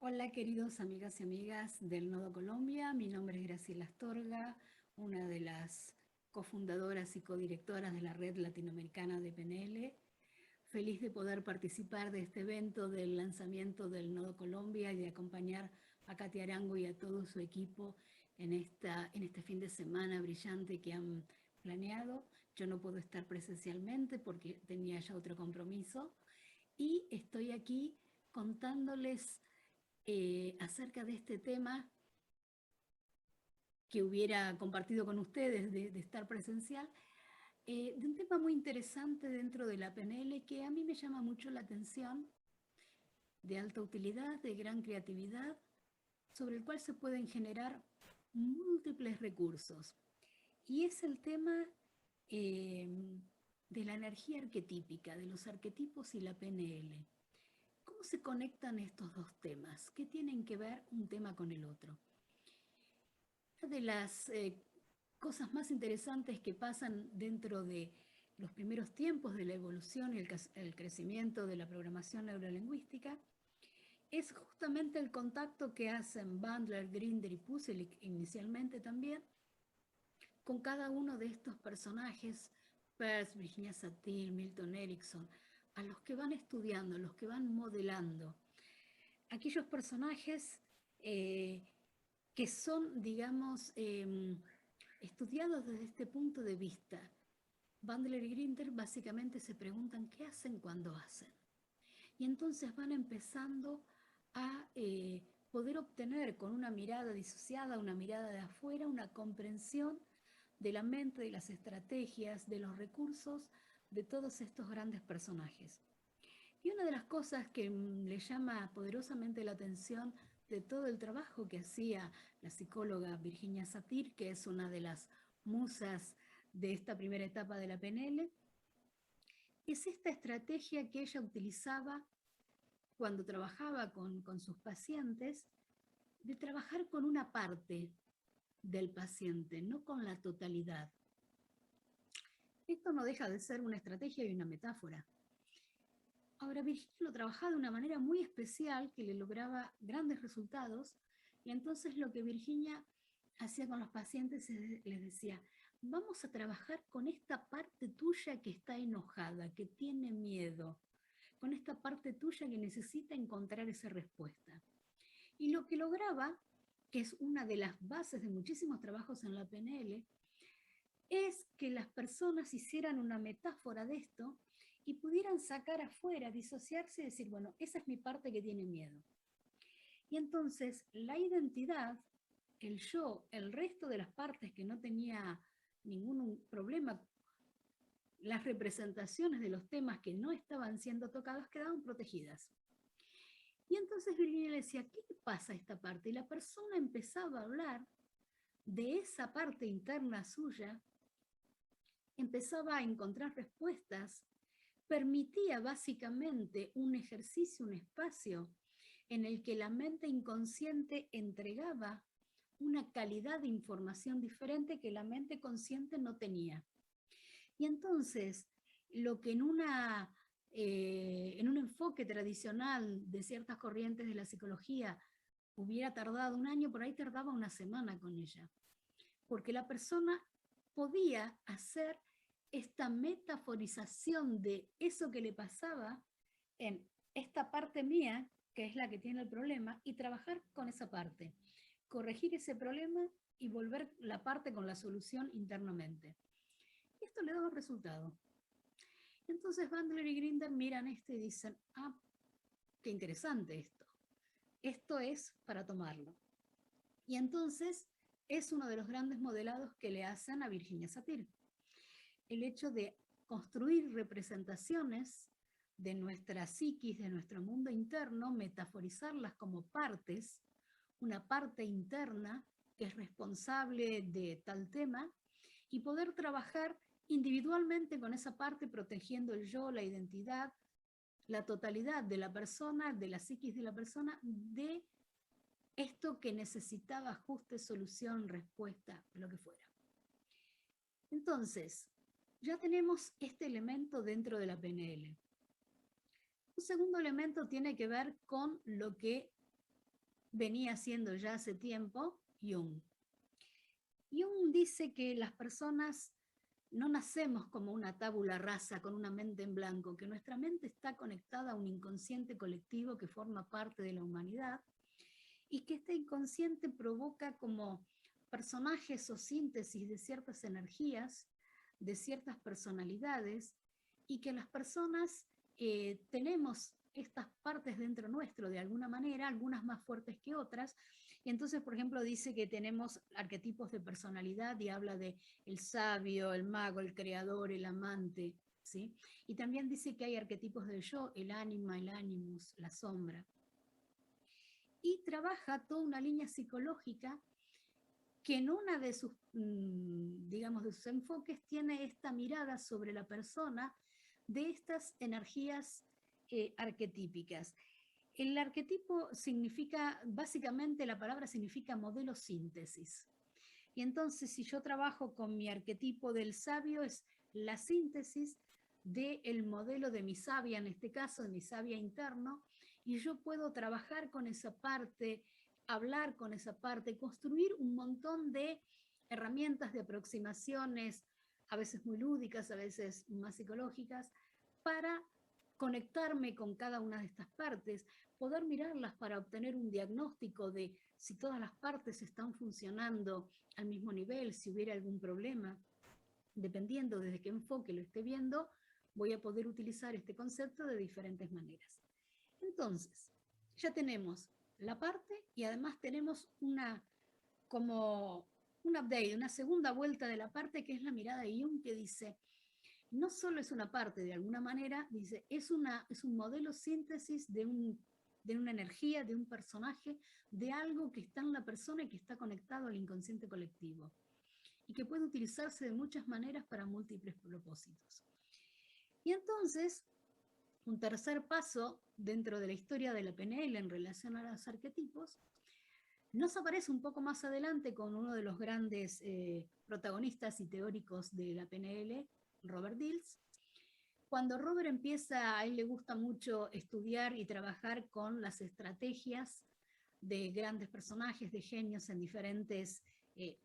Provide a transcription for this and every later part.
Hola queridos amigas y amigas del Nodo Colombia, mi nombre es Graciela Astorga, una de las cofundadoras y codirectoras de la Red Latinoamericana de PNL. Feliz de poder participar de este evento del lanzamiento del Nodo Colombia y de acompañar a Katy Arango y a todo su equipo en este fin de semana brillante que han planeado. Yo no puedo estar presencialmente porque tenía ya otro compromiso y estoy aquí contándoles acerca de este tema que hubiera compartido con ustedes de estar presencial, de un tema muy interesante dentro de la PNL que a mí me llama mucho la atención, de alta utilidad, de gran creatividad, sobre el cual se pueden generar múltiples recursos. Y es el tema eh, de la energía arquetípica, de los arquetipos y la PNL. ¿Cómo se conectan estos dos temas? ¿Qué tienen que ver un tema con el otro? Una de las cosas más interesantes que pasan dentro de los primeros tiempos de la evolución y el crecimiento de la programación neurolingüística es justamente el contacto que hacen Bandler, Grinder y Pucelik inicialmente también con cada uno de estos personajes, Peirce, Virginia Satir, Milton Erickson, a los que van estudiando, a los que van modelando. Aquellos personajes eh, que son, digamos, estudiados desde este punto de vista. Bandler y Grinder básicamente se preguntan qué hacen cuando hacen. Y entonces van empezando a poder obtener con una mirada disociada, una mirada de afuera, una comprensión de la mente, de las estrategias, de los recursos de todos estos grandes personajes. Y una de las cosas que le llama poderosamente la atención de todo el trabajo que hacía la psicóloga Virginia Satir, que es una de las musas de esta primera etapa de la PNL, es esta estrategia que ella utilizaba cuando trabajaba con sus pacientes, de trabajar con una parte del paciente, no con la totalidad. Esto no deja de ser una estrategia y una metáfora. Ahora, Virginia lo trabajaba de una manera muy especial que le lograba grandes resultados, y entonces lo que Virginia hacía con los pacientes les decía, vamos a trabajar con esta parte tuya que está enojada, que tiene miedo, con esta parte tuya que necesita encontrar esa respuesta. Y lo que lograba, que es una de las bases de muchísimos trabajos en la PNL, es que las personas hicieran una metáfora de esto y pudieran sacar afuera, disociarse y decir, bueno, esa es mi parte que tiene miedo. Y entonces la identidad, el yo, el resto de las partes que no tenía ningún problema, las representaciones de los temas que no estaban siendo tocados quedaban protegidas. Y entonces Virginia le decía, ¿qué le pasa a esta parte? Y la persona empezaba a hablar de esa parte interna suya, empezaba a encontrar respuestas, permitía básicamente un ejercicio, un espacio en el que la mente inconsciente entregaba una calidad de información diferente que la mente consciente no tenía. Y entonces, lo que en un enfoque tradicional de ciertas corrientes de la psicología hubiera tardado un año, por ahí tardaba una semana con ella. Porque la persona podía hacer esta metaforización de eso que le pasaba en esta parte mía, que es la que tiene el problema, y trabajar con esa parte, corregir ese problema y volver la parte con la solución internamente. Y esto le da un resultado. Entonces Bandler y Grinder miran esto y dicen, ah, qué interesante esto. Esto es para tomarlo. Y entonces es uno de los grandes modelados que le hacen a Virginia Satir. El hecho de construir representaciones de nuestra psiquis, de nuestro mundo interno, metaforizarlas como partes, una parte interna que es responsable de tal tema, y poder trabajar individualmente con esa parte, protegiendo el yo, la identidad, la totalidad de la persona, de la psiquis de la persona, de esto que necesitaba ajuste, solución, respuesta, lo que fuera. Entonces, ya tenemos este elemento dentro de la PNL. Un segundo elemento tiene que ver con lo que venía haciendo ya hace tiempo Jung. Jung dice que las personas no nacemos como una tabula rasa con una mente en blanco, que nuestra mente está conectada a un inconsciente colectivo que forma parte de la humanidad y que este inconsciente provoca como personajes o síntesis de ciertas energías, de ciertas personalidades, y que las personas tenemos estas partes dentro nuestro de alguna manera, algunas más fuertes que otras. Y entonces, por ejemplo, dice que tenemos arquetipos de personalidad y habla de el sabio, el mago, el creador, el amante, ¿sí? Y también dice que hay arquetipos del yo, el ánima, el animus, la sombra. Y trabaja toda una línea psicológica que en una de sus, digamos, de sus enfoques tiene esta mirada sobre la persona de estas energías arquetípicas. El arquetipo significa, básicamente la palabra significa modelo síntesis. Y entonces si yo trabajo con mi arquetipo del sabio es la síntesis del modelo de mi sabia, en este caso de mi sabia interno, y yo puedo trabajar con esa parte, hablar con esa parte, construir un montón de herramientas, de aproximaciones, a veces muy lúdicas, a veces más psicológicas, para conectarme con cada una de estas partes, poder mirarlas para obtener un diagnóstico de si todas las partes están funcionando al mismo nivel, si hubiera algún problema. Dependiendo desde qué enfoque lo esté viendo, voy a poder utilizar este concepto de diferentes maneras. Entonces, ya tenemos la parte y además tenemos como un update, una segunda vuelta de la parte que es la mirada de Jung que dice, no solo es una parte, de alguna manera, dice, es un modelo síntesis de una energía, de un personaje, de algo que está en la persona y que está conectado al inconsciente colectivo y que puede utilizarse de muchas maneras para múltiples propósitos. Y entonces, un tercer paso dentro de la historia de la PNL en relación a los arquetipos, nos aparece un poco más adelante con uno de los grandes protagonistas y teóricos de la PNL, Robert Dills. Cuando Robert empieza, a él le gusta mucho estudiar y trabajar con las estrategias de grandes personajes, de genios en diferentes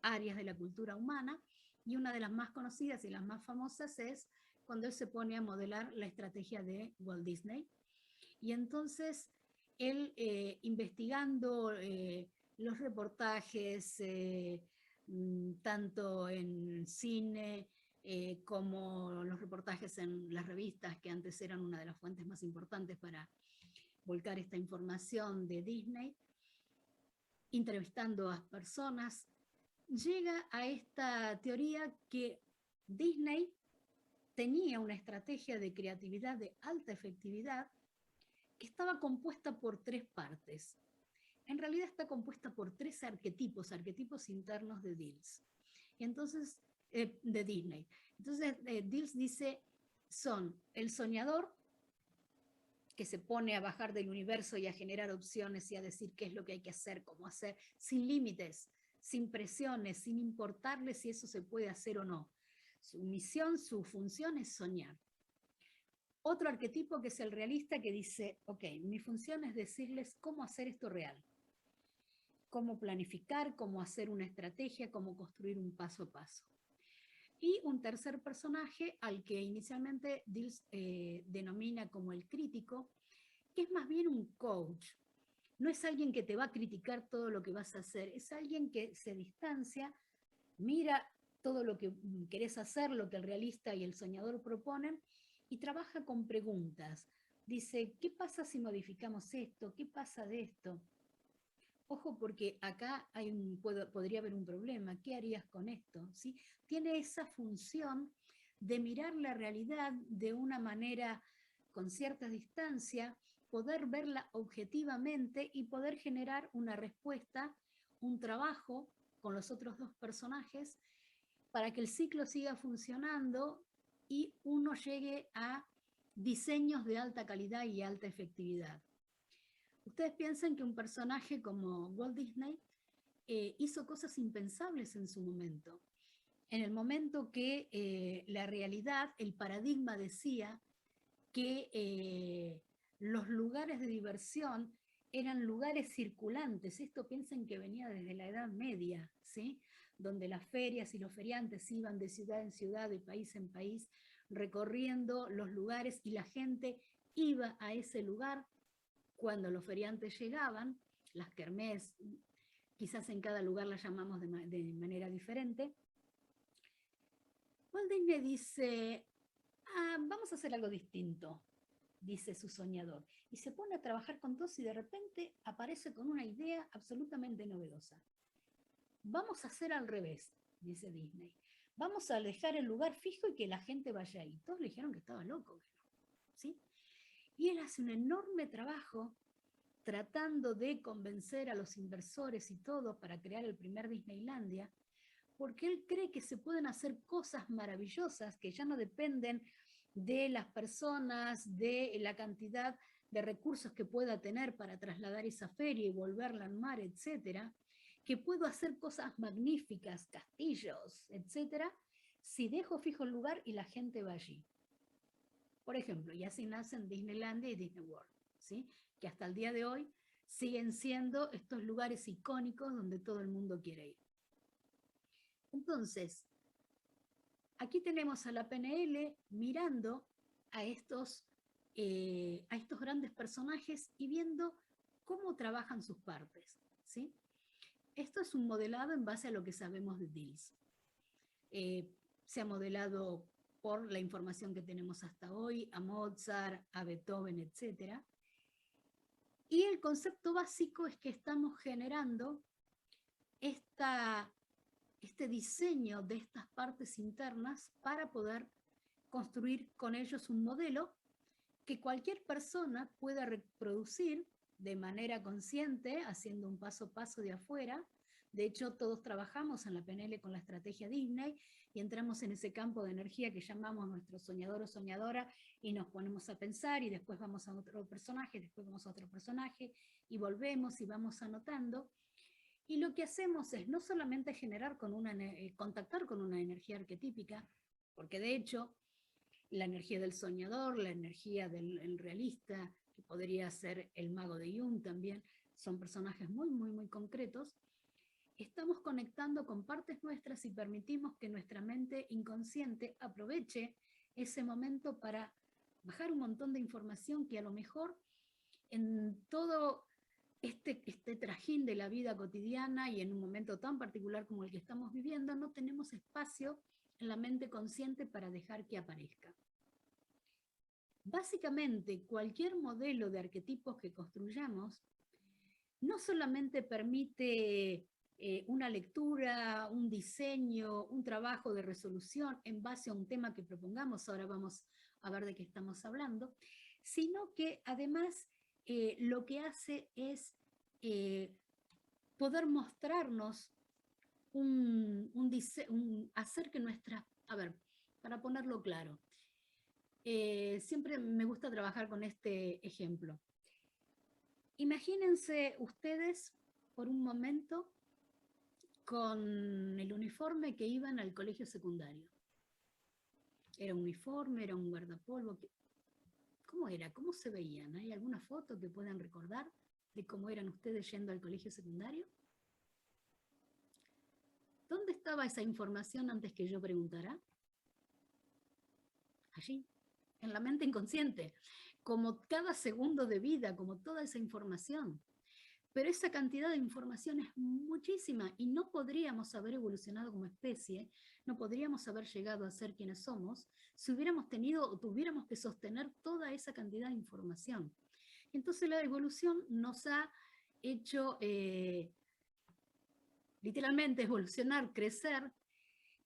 áreas de la cultura humana, y una de las más conocidas y las más famosas es cuando él se pone a modelar la estrategia de Walt Disney. Y entonces él investigando los reportajes, tanto en cine como los reportajes en las revistas, que antes eran una de las fuentes más importantes para volcar esta información de Disney, entrevistando a personas, llega a esta teoría que Disney tenía una estrategia de creatividad de alta efectividad que estaba compuesta por tres partes. En realidad está compuesta por tres arquetipos internos de Dills. Entonces, de Disney. Entonces, Dills dice, son el soñador, que se pone a bajar del universo y a generar opciones y a decir qué es lo que hay que hacer, cómo hacer, sin límites, sin presiones, sin importarle si eso se puede hacer o no. Su misión, su función es soñar. Otro arquetipo que es el realista que dice, ok, mi función es decirles cómo hacer esto real, cómo planificar, cómo hacer una estrategia, cómo construir un paso a paso. Y un tercer personaje al que inicialmente Dills denomina como el crítico, que es más bien un coach. No es alguien que te va a criticar todo lo que vas a hacer, es alguien que se distancia, mira todo lo que querés hacer, lo que el realista y el soñador proponen, y trabaja con preguntas. Dice, ¿qué pasa si modificamos esto? ¿Qué pasa de esto? Ojo, porque acá podría haber un problema. ¿Qué harías con esto? ¿Sí? Tiene esa función de mirar la realidad de una manera con cierta distancia, poder verla objetivamente y poder generar una respuesta, un trabajo con los otros dos personajes para que el ciclo siga funcionando y uno llegue a diseños de alta calidad y alta efectividad. Ustedes piensan que un personaje como Walt Disney hizo cosas impensables en su momento. En el momento que la realidad, el paradigma decía que los lugares de diversión eran lugares circulantes. Esto piensen que venía desde la Edad Media, ¿sí? Donde las ferias y los feriantes iban de ciudad en ciudad, de país en país, recorriendo los lugares y la gente iba a ese lugar cuando los feriantes llegaban, las kermés, quizás en cada lugar las llamamos de manera diferente. Walt Disney dice, vamos a hacer algo distinto, dice su soñador, y se pone a trabajar con todos y de repente aparece con una idea absolutamente novedosa. Vamos a hacer al revés, dice Disney. Vamos a dejar el lugar fijo y que la gente vaya ahí. Todos le dijeron que estaba loco, ¿sí? Y él hace un enorme trabajo tratando de convencer a los inversores y todo para crear el primer Disneylandia, porque él cree que se pueden hacer cosas maravillosas que ya no dependen de las personas, de la cantidad de recursos que pueda tener para trasladar esa feria y volverla al mar, etcétera, que puedo hacer cosas magníficas, castillos, etcétera, si dejo fijo el lugar y la gente va allí. Por ejemplo, y así nacen Disneylandia y Disney World, ¿sí? Que hasta el día de hoy siguen siendo estos lugares icónicos donde todo el mundo quiere ir. Entonces, aquí tenemos a la PNL mirando a estos grandes personajes y viendo cómo trabajan sus partes, ¿sí? Esto es un modelado en base a lo que sabemos de Diels. Se ha modelado por la información que tenemos hasta hoy, a Mozart, a Beethoven, etc. Y el concepto básico es que estamos generando este diseño de estas partes internas para poder construir con ellos un modelo que cualquier persona pueda reproducir de manera consciente, haciendo un paso a paso de afuera. De hecho, todos trabajamos en la PNL con la estrategia Disney y entramos en ese campo de energía que llamamos nuestro soñador o soñadora y nos ponemos a pensar y después vamos a otro personaje, después vamos a otro personaje y volvemos y vamos anotando. Y lo que hacemos es no solamente generar contactar con una energía arquetípica, porque de hecho la energía del soñador, la energía del realista, que podría ser el mago de Jung también, son personajes muy, muy, muy concretos. Estamos conectando con partes nuestras y permitimos que nuestra mente inconsciente aproveche ese momento para bajar un montón de información que a lo mejor en todo este trajín de la vida cotidiana y en un momento tan particular como el que estamos viviendo, no tenemos espacio en la mente consciente para dejar que aparezca. Básicamente, cualquier modelo de arquetipos que construyamos no solamente permite una lectura, un diseño, un trabajo de resolución en base a un tema que propongamos, ahora vamos a ver de qué estamos hablando, sino que además lo que hace es poder mostrarnos hacer que nuestra, a ver, para ponerlo claro, siempre me gusta trabajar con este ejemplo. Imagínense ustedes por un momento con el uniforme que iban al colegio secundario. Era un uniforme, era un guardapolvo. ¿Cómo era? ¿Cómo se veían? ¿Hay alguna foto que puedan recordar de cómo eran ustedes yendo al colegio secundario? ¿Dónde estaba esa información antes que yo preguntara? Allí, en la mente inconsciente, como cada segundo de vida, como toda esa información. Pero esa cantidad de información es muchísima y no podríamos haber evolucionado como especie, no podríamos haber llegado a ser quienes somos si hubiéramos tenido o tuviéramos que sostener toda esa cantidad de información. Entonces la evolución nos ha hecho literalmente evolucionar, crecer,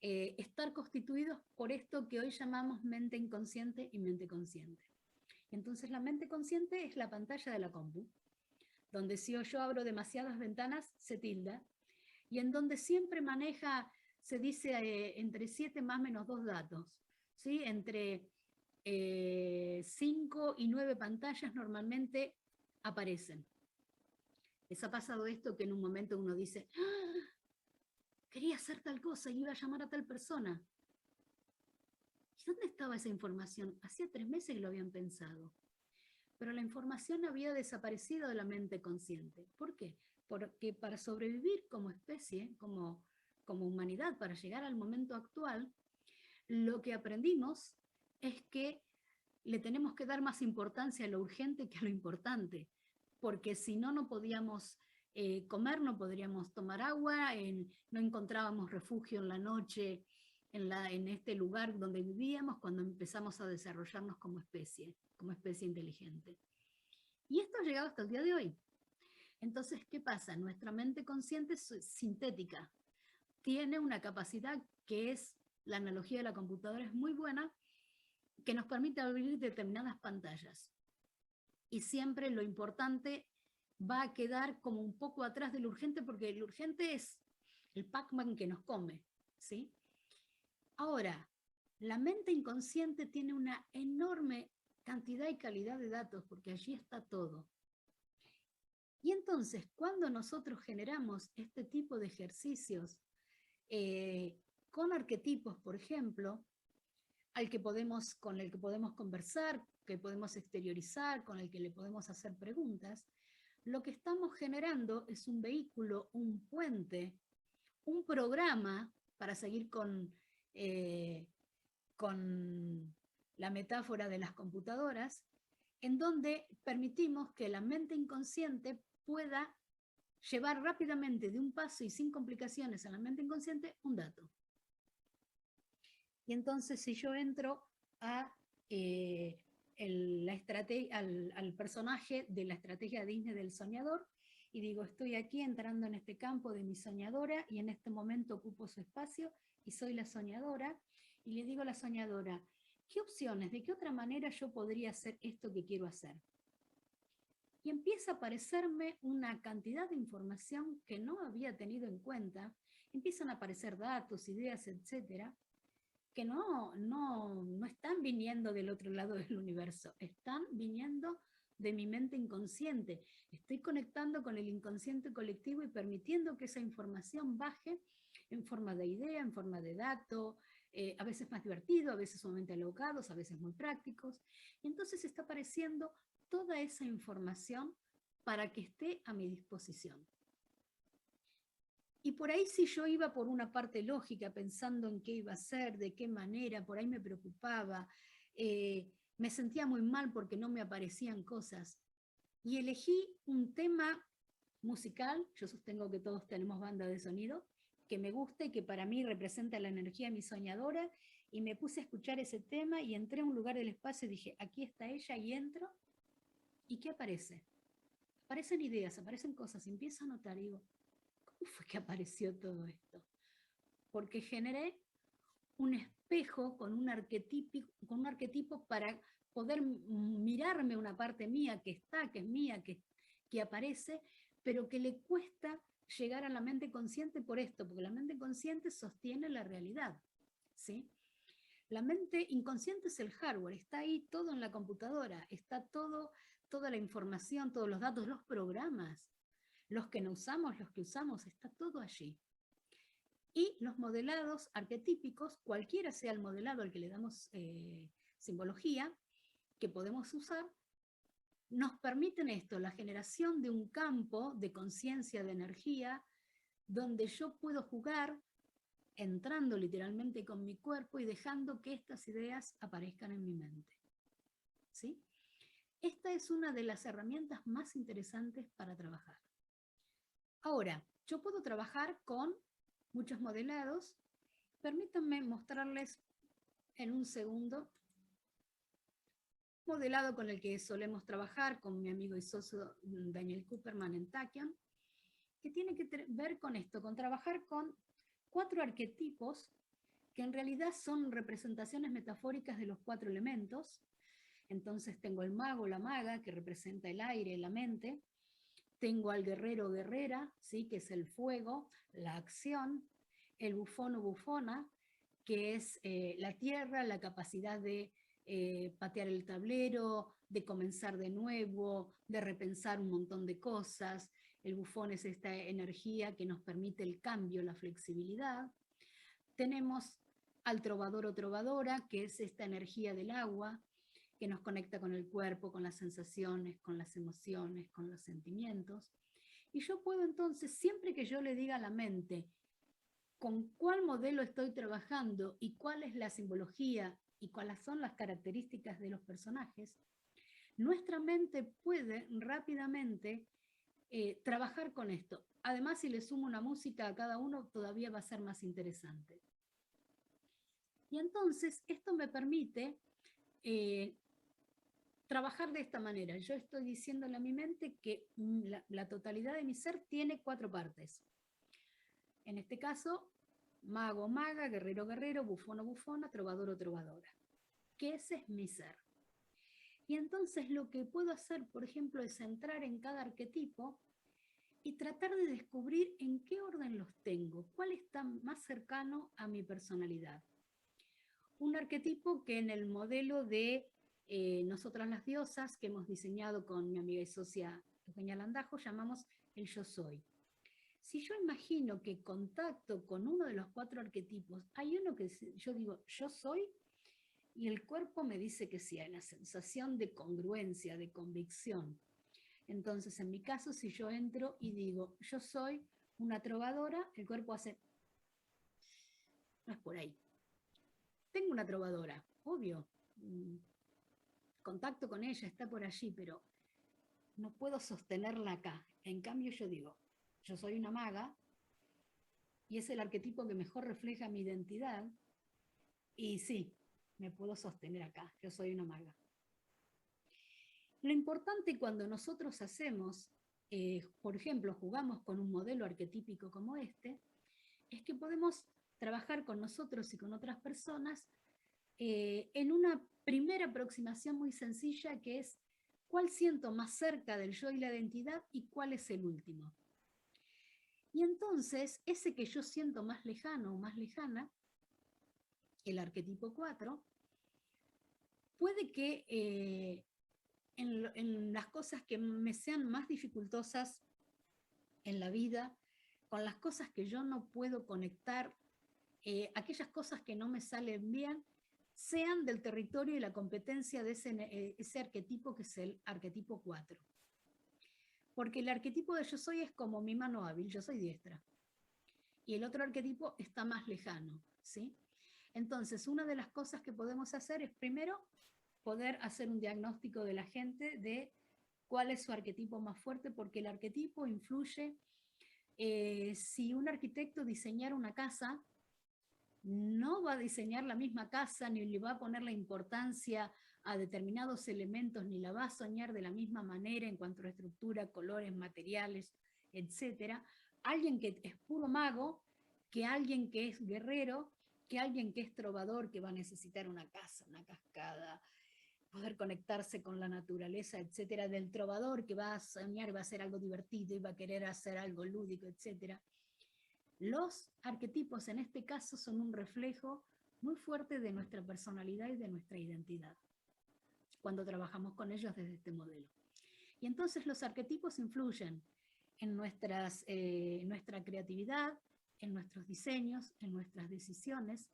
estar constituidos por esto que hoy llamamos mente inconsciente y mente consciente. Entonces la mente consciente es la pantalla de la compu, donde si yo abro demasiadas ventanas se tilda, y en donde siempre maneja, se dice entre 7 más menos 2 datos, ¿sí? Entre 5 y 9 pantallas normalmente aparecen. ¿Les ha pasado esto que en un momento uno dice, ¡ah! Quería hacer tal cosa y iba a llamar a tal persona? ¿Y dónde estaba esa información? Hacía 3 meses que lo habían pensado. pero la información había desaparecido de la mente consciente. ¿Por qué? Porque para sobrevivir como especie, como humanidad, para llegar al momento actual, lo que aprendimos es que le tenemos que dar más importancia a lo urgente que a lo importante, porque si no, no podíamos comer, no podríamos tomar agua, no encontrábamos refugio en la noche en este lugar donde vivíamos cuando empezamos a desarrollarnos como especie inteligente. Y esto ha llegado hasta el día de hoy. Entonces, ¿qué pasa? Nuestra mente consciente es sintética, tiene una capacidad que es, la analogía de la computadora es muy buena, que nos permite abrir determinadas pantallas. Y siempre lo importante va a quedar como un poco atrás del urgente, porque el urgente es el Pac-Man que nos come, ¿sí? Ahora, la mente inconsciente tiene una enorme cantidad y calidad de datos, porque allí está todo. Y entonces, cuando nosotros generamos este tipo de ejercicios con arquetipos, por ejemplo, con el que podemos conversar, que podemos exteriorizar, con el que le podemos hacer preguntas, lo que estamos generando es un vehículo, un puente, un programa, para seguir con la metáfora de las computadoras, en donde permitimos que la mente inconsciente pueda llevar rápidamente de un paso y sin complicaciones a la mente inconsciente un dato. Y entonces si yo entro a al personaje de la estrategia Disney del soñador y digo, estoy aquí entrando en este campo de mi soñadora y en este momento ocupo su espacio y soy la soñadora, y le digo a la soñadora, ¿qué opciones, de qué otra manera yo podría hacer esto que quiero hacer? Y empieza a aparecerme una cantidad de información que no había tenido en cuenta, empiezan a aparecer datos, ideas, etcétera, que no están viniendo del otro lado del universo, están viniendo de mi mente inconsciente. Estoy conectando con el inconsciente colectivo y permitiendo que esa información baje en forma de idea, en forma de dato, a veces más divertido, a veces sumamente alocados, a veces muy prácticos. Y entonces está apareciendo toda esa información para que esté a mi disposición. Y por ahí si yo iba por una parte lógica, pensando en qué iba a hacer, de qué manera, por ahí me preocupaba, me sentía muy mal porque no me aparecían cosas. Y elegí un tema musical, yo sostengo que todos tenemos banda de sonido, que me gusta y que para mí representa la energía de mi soñadora, y me puse a escuchar ese tema y entré a un lugar del espacio y dije, aquí está ella, y entro, ¿y qué aparece? Aparecen ideas, aparecen cosas, y empiezo a notar, y digo, ¿cómo fue que apareció todo esto? Porque generé un espejo con un arquetipo para poder mirarme una parte mía que está, que es mía, que aparece, pero que le cuesta llegar a la mente consciente por esto, porque la mente consciente sostiene la realidad, ¿sí? La mente inconsciente es el hardware, está ahí todo en la computadora, está toda la información, todos los datos, los programas, los que no usamos, los que usamos, está todo allí. Y los modelados arquetípicos, cualquiera sea el modelado al que le damos simbología, que podemos usar, nos permiten esto, la generación de un campo de conciencia, de energía, donde yo puedo jugar entrando literalmente con mi cuerpo y dejando que estas ideas aparezcan en mi mente. ¿Sí? Esta es una de las herramientas más interesantes para trabajar. Ahora, yo puedo trabajar con muchos modelados. Permítanme mostrarles en un segundo modelado con el que solemos trabajar con mi amigo y socio Daniel Cooperman en Tachyon, que tiene que ver con esto, con trabajar con 4 arquetipos que en realidad son representaciones metafóricas de los 4 elementos. Entonces tengo el mago, la maga, que representa el aire, la mente. Tengo al guerrero o guerrera, ¿sí? Que es el fuego, la acción. El bufón o bufona, que es la tierra, la capacidad de patear el tablero, de comenzar de nuevo, de repensar un montón de cosas. El bufón es esta energía que nos permite el cambio, la flexibilidad. Tenemos al trovador o trovadora, que es esta energía del agua, que nos conecta con el cuerpo, con las sensaciones, con las emociones, con los sentimientos. Y yo puedo entonces, siempre que yo le diga a la mente con cuál modelo estoy trabajando y cuál es la simbología y cuáles son las características de los personajes, nuestra mente puede rápidamente trabajar con esto. Además, si le sumo una música a cada uno, todavía va a ser más interesante. Y entonces, esto me permite trabajar de esta manera. Yo estoy diciéndole a mi mente que la totalidad de mi ser tiene 4 partes. En este caso, mago o maga, guerrero o guerrero, bufón o bufona, trovador o trovadora. Que ese es mi ser. Y entonces lo que puedo hacer, por ejemplo, es entrar en cada arquetipo y tratar de descubrir en qué orden los tengo, cuál está más cercano a mi personalidad. Un arquetipo que en el modelo de Nosotras las Diosas, que hemos diseñado con mi amiga y socia Eugenia Landajo, llamamos el yo soy. Si yo imagino que contacto con uno de los 4 arquetipos, hay uno que yo digo yo soy, y el cuerpo me dice que sí, hay una sensación de congruencia, de convicción. Entonces, en mi caso, si yo entro y digo yo soy una trovadora, el cuerpo hace, no es por ahí. Tengo una trovadora, obvio, contacto con ella, está por allí, pero no puedo sostenerla acá. En cambio, yo digo, yo soy una maga, y es el arquetipo que mejor refleja mi identidad, y sí, me puedo sostener acá, yo soy una maga. Lo importante cuando nosotros hacemos, por ejemplo, jugamos con un modelo arquetípico como este, es que podemos trabajar con nosotros y con otras personas en una primera aproximación muy sencilla, que es cuál siento más cerca del yo y la identidad y cuál es el último. Y entonces, ese que yo siento más lejano o más lejana, el arquetipo 4, puede que en las cosas que me sean más dificultosas en la vida, con las cosas que yo no puedo conectar, aquellas cosas que no me salen bien, sean del territorio y la competencia de ese arquetipo, que es el arquetipo 4. Porque el arquetipo de yo soy es como mi mano hábil, yo soy diestra. Y el otro arquetipo está más lejano, ¿sí? Entonces, una de las cosas que podemos hacer es, primero, poder hacer un diagnóstico de la gente de cuál es su arquetipo más fuerte, porque el arquetipo influye. Si un arquitecto diseñara una casa, no va a diseñar la misma casa, ni le va a poner la importancia a determinados elementos, ni la va a soñar de la misma manera en cuanto a estructura, colores, materiales, etc. Alguien que es puro mago, que alguien que es guerrero, que alguien que es trovador, que va a necesitar una casa, una cascada, poder conectarse con la naturaleza, etcétera, del trovador que va a soñar, va a hacer algo divertido y va a querer hacer algo lúdico, etcétera. Los arquetipos en este caso son un reflejo muy fuerte de nuestra personalidad y de nuestra identidad, cuando trabajamos con ellos desde este modelo. Y entonces los arquetipos influyen en nuestra creatividad, en nuestros diseños, en nuestras decisiones,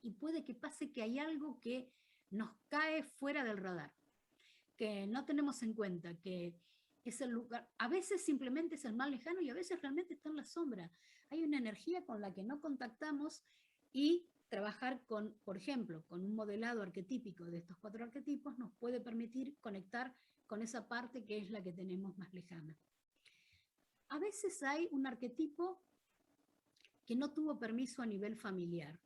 y puede que pase que hay algo que nos cae fuera del radar, que no tenemos en cuenta, que es el lugar, a veces simplemente es el más lejano y a veces realmente está en la sombra. Hay una energía con la que no contactamos, y trabajar con, por ejemplo, con un modelado arquetípico de estos 4 arquetipos nos puede permitir conectar con esa parte que es la que tenemos más lejana. A veces hay un arquetipo que no tuvo permiso a nivel familiar.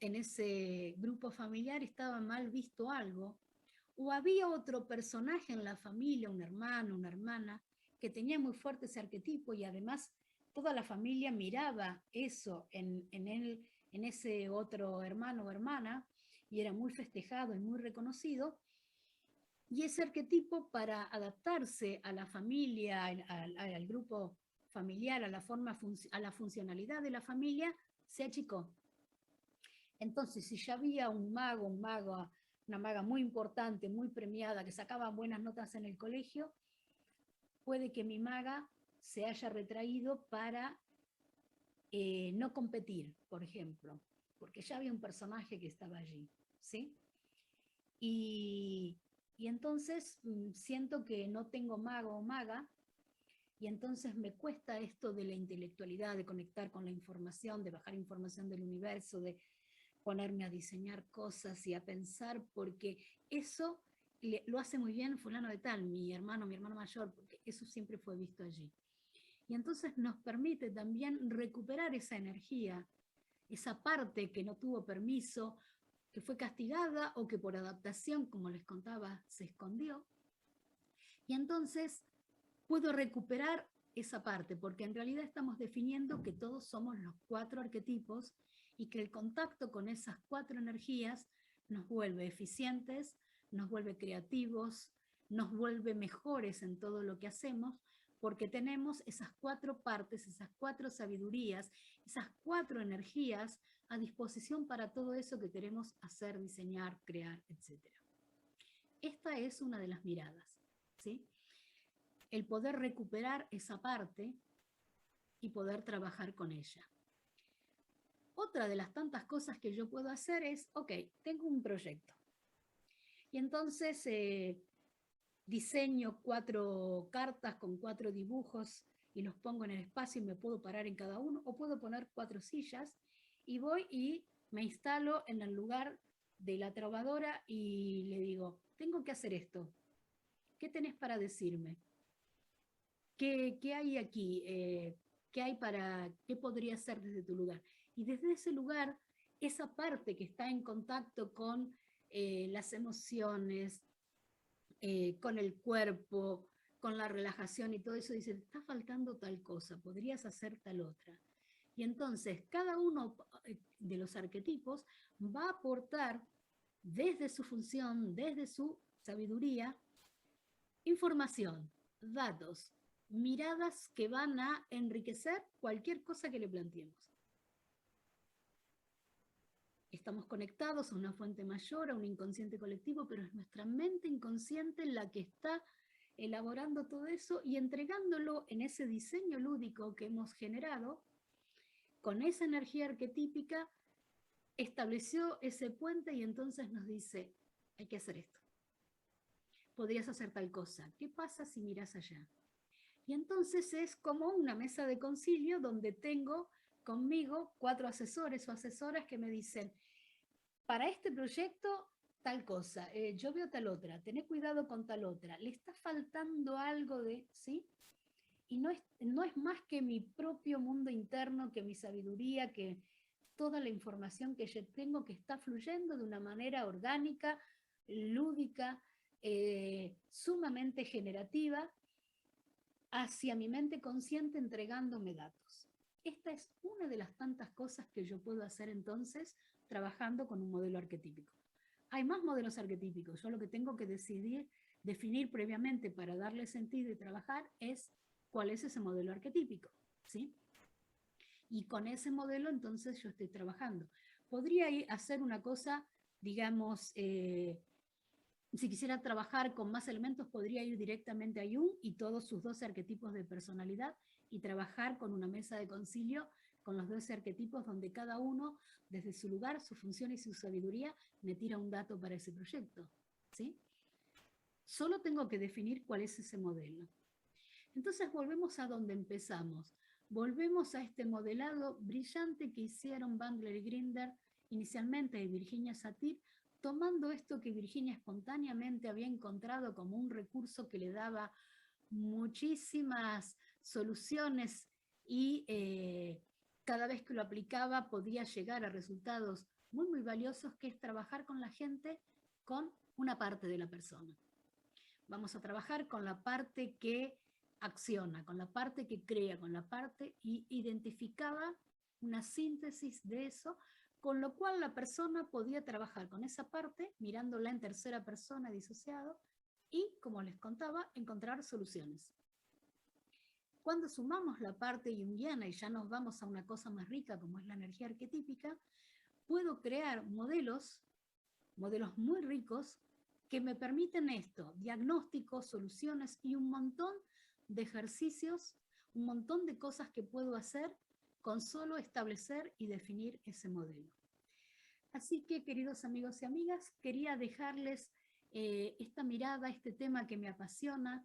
En ese grupo familiar estaba mal visto algo, o había otro personaje en la familia, un hermano, una hermana, que tenía muy fuerte ese arquetipo, y además toda la familia miraba eso en él, en ese otro hermano o hermana, y era muy festejado y muy reconocido. Y ese arquetipo, para adaptarse a la familia, al grupo familiar, a la funcionalidad de la familia, se achicó. Entonces, si ya había un mago, una maga muy importante, muy premiada, que sacaba buenas notas en el colegio, puede que mi maga se haya retraído para no competir, por ejemplo, porque ya había un personaje que estaba allí, ¿sí? y, y entonces siento que no tengo mago o maga, y entonces me cuesta esto de la intelectualidad, de conectar con la información, de bajar información del universo, de ponerme a diseñar cosas y a pensar, porque eso lo hace muy bien fulano de tal, mi hermano mayor, porque eso siempre fue visto allí. Y entonces nos permite también recuperar esa energía, esa parte que no tuvo permiso, que fue castigada o que por adaptación, como les contaba, se escondió. Y entonces puedo recuperar esa parte, porque en realidad estamos definiendo que todos somos los 4 arquetipos y que el contacto con esas 4 energías nos vuelve eficientes, nos vuelve creativos, nos vuelve mejores en todo lo que hacemos, porque tenemos esas 4 partes, esas 4 sabidurías, esas 4 energías a disposición para todo eso que queremos hacer, diseñar, crear, etc. Esta es una de las miradas, ¿sí? El poder recuperar esa parte y poder trabajar con ella. Otra de las tantas cosas que yo puedo hacer es, ok, tengo un proyecto. Y entonces diseño 4 cartas con 4 dibujos y los pongo en el espacio y me puedo parar en cada uno, o puedo poner 4 sillas y voy y me instalo en el lugar de la trovadora y le digo, tengo que hacer esto. ¿Qué tenés para decirme? ¿Qué hay aquí? ¿Qué podría ser desde tu lugar? Y desde ese lugar, esa parte que está en contacto con las emociones, con el cuerpo, con la relajación y todo eso, dice, te está faltando tal cosa, podrías hacer tal otra. Y entonces cada uno de los arquetipos va a aportar desde su función, desde su sabiduría, información, datos, miradas que van a enriquecer cualquier cosa que le planteemos. Estamos conectados a una fuente mayor, a un inconsciente colectivo, pero es nuestra mente inconsciente la que está elaborando todo eso y entregándolo en ese diseño lúdico que hemos generado, con esa energía arquetípica, estableció ese puente y entonces nos dice, hay que hacer esto. Podrías hacer tal cosa. ¿Qué pasa si miras allá? Y entonces es como una mesa de concilio donde tengo conmigo 4 asesores o asesoras que me dicen, para este proyecto tal cosa, yo veo tal otra, tené cuidado con tal otra, le está faltando algo de, ¿sí? Y no es más que mi propio mundo interno, que mi sabiduría, que toda la información que yo tengo que está fluyendo de una manera orgánica, lúdica, sumamente generativa, hacia mi mente consciente entregándome datos. Esta es una de las tantas cosas que yo puedo hacer entonces trabajando con un modelo arquetípico. Hay más modelos arquetípicos, yo lo que tengo que definir previamente para darle sentido y trabajar es cuál es ese modelo arquetípico, ¿sí? Y con ese modelo entonces yo estoy trabajando. Podría hacer una cosa, digamos, si quisiera trabajar con más elementos, podría ir directamente a Jung y todos sus 12 arquetipos de personalidad y trabajar con una mesa de concilio con los 12 arquetipos donde cada uno, desde su lugar, su función y su sabiduría, me tira un dato para ese proyecto, ¿sí? Solo tengo que definir cuál es ese modelo. Entonces volvemos a donde empezamos. Volvemos a este modelado brillante que hicieron Bandler y Grinder inicialmente de Virginia Satir, tomando esto que Virginia espontáneamente había encontrado como un recurso que le daba muchísimas soluciones y cada vez que lo aplicaba podía llegar a resultados muy, muy valiosos, que es trabajar con la gente con una parte de la persona. Vamos a trabajar con la parte que acciona, con la parte que crea, con la parte, y identificaba una síntesis de eso, con lo cual la persona podía trabajar con esa parte, mirándola en tercera persona disociado, y, como les contaba, encontrar soluciones. Cuando sumamos la parte junguiana y ya nos vamos a una cosa más rica, como es la energía arquetípica, puedo crear modelos muy ricos, que me permiten esto, diagnósticos, soluciones y un montón de ejercicios, un montón de cosas que puedo hacer con solo establecer y definir ese modelo. Así que, queridos amigos y amigas, quería dejarles esta mirada, este tema que me apasiona,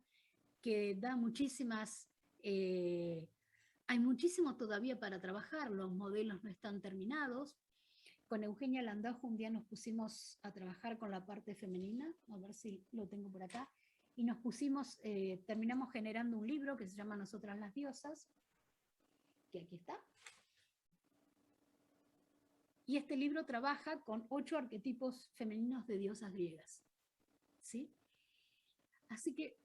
que da muchísimas, hay muchísimo todavía para trabajar, los modelos no están terminados. Con Eugenia Landajo un día nos pusimos a trabajar con la parte femenina, a ver si lo tengo por acá, y nos pusimos, terminamos generando un libro que se llama Nosotras las Diosas, que aquí está. Y este libro trabaja con 8 arquetipos femeninos de diosas griegas, ¿sí? Así que,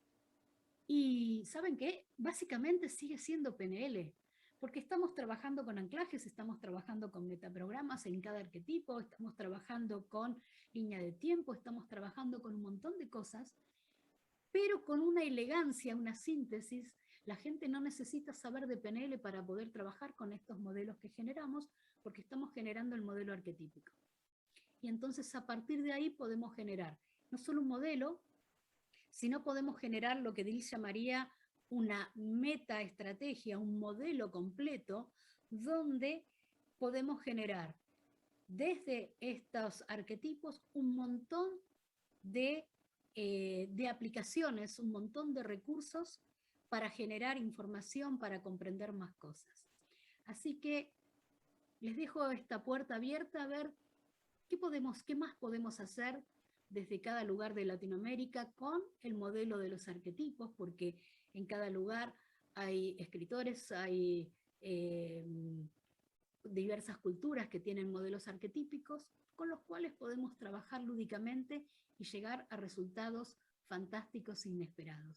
y ¿saben qué? Básicamente sigue siendo PNL, porque estamos trabajando con anclajes, estamos trabajando con metaprogramas en cada arquetipo, estamos trabajando con línea de tiempo, estamos trabajando con un montón de cosas, pero con una elegancia, una síntesis. La gente no necesita saber de PNL para poder trabajar con estos modelos que generamos, porque estamos generando el modelo arquetípico. Y entonces a partir de ahí podemos generar no solo un modelo, sino podemos generar lo que Dill llamaría una metaestrategia, un modelo completo, donde podemos generar desde estos arquetipos un montón de aplicaciones, un montón de recursos para generar información, para comprender más cosas. Así que les dejo esta puerta abierta a ver qué más podemos hacer desde cada lugar de Latinoamérica con el modelo de los arquetipos, porque en cada lugar hay escritores, hay diversas culturas que tienen modelos arquetípicos con los cuales podemos trabajar lúdicamente y llegar a resultados fantásticos e inesperados.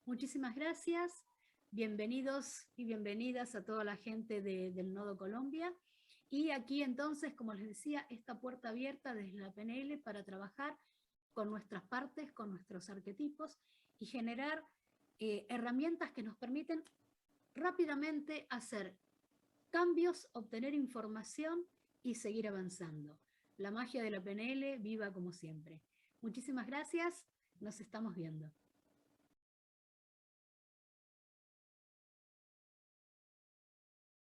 Muchísimas gracias, bienvenidos y bienvenidas a toda la gente del Nodo Colombia. Y aquí entonces, como les decía, esta puerta abierta desde la PNL para trabajar con nuestras partes, con nuestros arquetipos y generar herramientas que nos permiten rápidamente hacer cambios, obtener información y seguir avanzando. La magia de la PNL viva como siempre. Muchísimas gracias, nos estamos viendo.